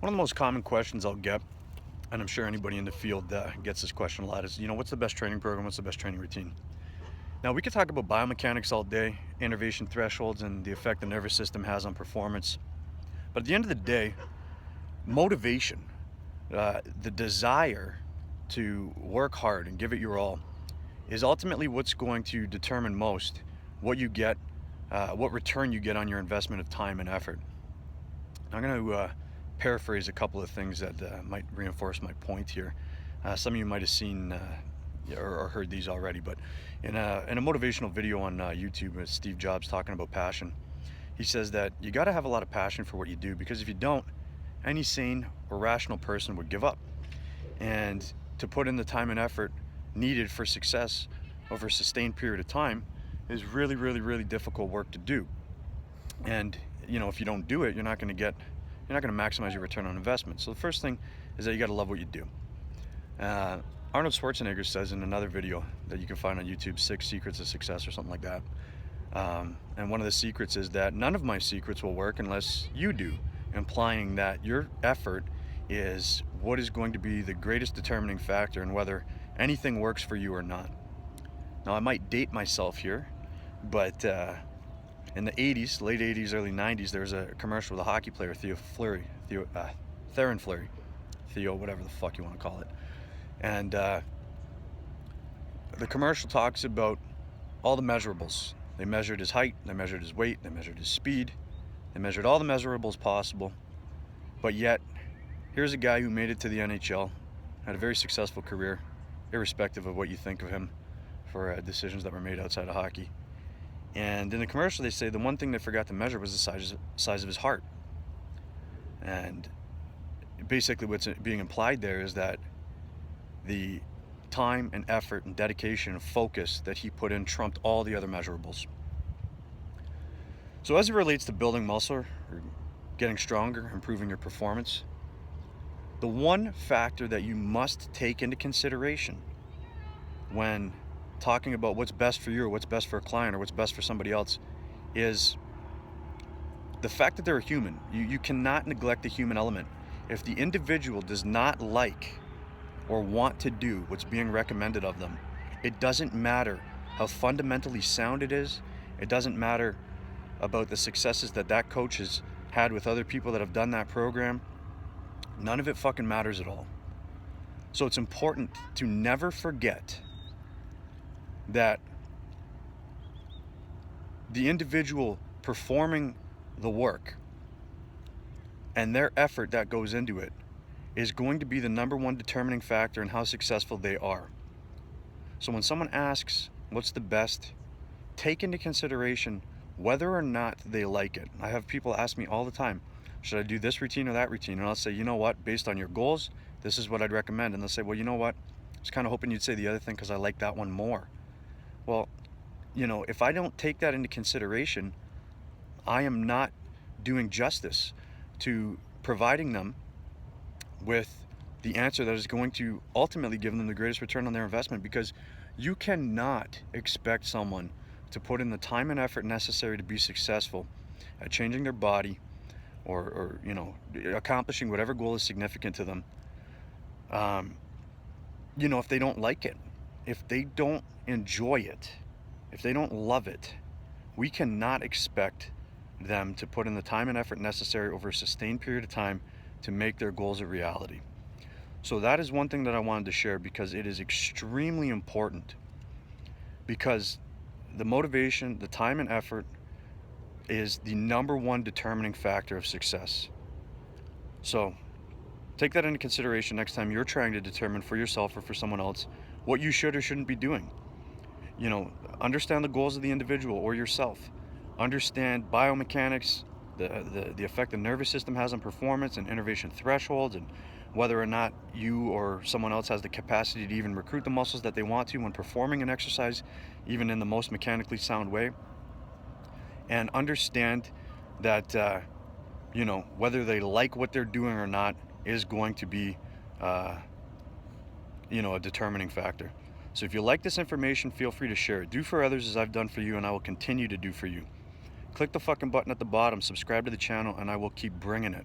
One of the most common questions I'll get, and I'm sure anybody in the field gets this question a lot, is, what's the best training program? What's the best training routine? Now, we could talk about biomechanics all day, innervation thresholds, and the effect the nervous system has on performance. But at the end of the day, motivation, the desire to work hard and give it your all, is ultimately what's going to determine most what you get, what return you get on your investment of time and effort. I'm going to paraphrase a couple of things that might reinforce my point here. Some of you might have seen or heard these already, but in a motivational video on YouTube with Steve Jobs talking about passion, he says that you got to have a lot of passion for what you do, because if you don't, any sane or rational person would give up. And to put in the time and effort needed for success over a sustained period of time is really, really, really difficult work to do. And if you don't do it, you're not going to maximize your return on investment. So the first thing is that you got to love what you do. Arnold Schwarzenegger says in another video that you can find on YouTube, 6 Secrets of Success or something like that. And one of the secrets is that none of my secrets will work unless you do, implying that your effort is what is going to be the greatest determining factor in whether anything works for you or not. Now, I might date myself here, but in the 80s, late 80s, early 90s, there was a commercial with a hockey player, Theoren Fleury, Theo, whatever the fuck you want to call it. And the commercial talks about all the measurables. They measured his height, they measured his weight, they measured his speed, they measured all the measurables possible. But yet, here's a guy who made it to the NHL, had a very successful career, irrespective of what you think of him for decisions that were made outside of hockey. And in the commercial, they say the one thing they forgot to measure was the size of his heart. And basically what's being implied there is that the time and effort and dedication and focus that he put in trumped all the other measurables. So as it relates to building muscle or getting stronger, improving your performance, the one factor that you must take into consideration when talking about what's best for you or what's best for a client or what's best for somebody else is the fact that they're a human. You cannot neglect the human element. If the individual does not like or want to do what's being recommended of them, it doesn't matter how fundamentally sound it is. It doesn't matter about the successes that coach has had with other people that have done that program. None of it fucking matters at all. So it's important to never forget that the individual performing the work and their effort that goes into it is going to be the number one determining factor in how successful they are. So when someone asks what's the best, take into consideration whether or not they like it. I have people ask me all the time, should I do this routine or that routine? And I'll say, you know what, based on your goals, this is what I'd recommend. And they'll say, well, you know what, I was kind of hoping you'd say the other thing because I like that one more. Well, if I don't take that into consideration, I am not doing justice to providing them with the answer that is going to ultimately give them the greatest return on their investment, because you cannot expect someone to put in the time and effort necessary to be successful at changing their body or accomplishing whatever goal is significant to them, if they don't like it, if they don't enjoy it, if they don't love it. We cannot expect them to put in the time and effort necessary over a sustained period of time to make their goals a reality. So that is one thing that I wanted to share, because it is extremely important, because the motivation, the time and effort is the number one determining factor of success. So take that into consideration next time you're trying to determine for yourself or for someone else what you should or shouldn't be doing. Understand the goals of the individual or yourself. Understand biomechanics, the effect the nervous system has on performance and innervation thresholds, and whether or not you or someone else has the capacity to even recruit the muscles that they want to when performing an exercise, even in the most mechanically sound way. And understand that, whether they like what they're doing or not is going to be, a determining factor. So if you like this information, feel free to share it. Do for others as I've done for you, and I will continue to do for you. Click the fucking button at the bottom, subscribe to the channel, and I will keep bringing it.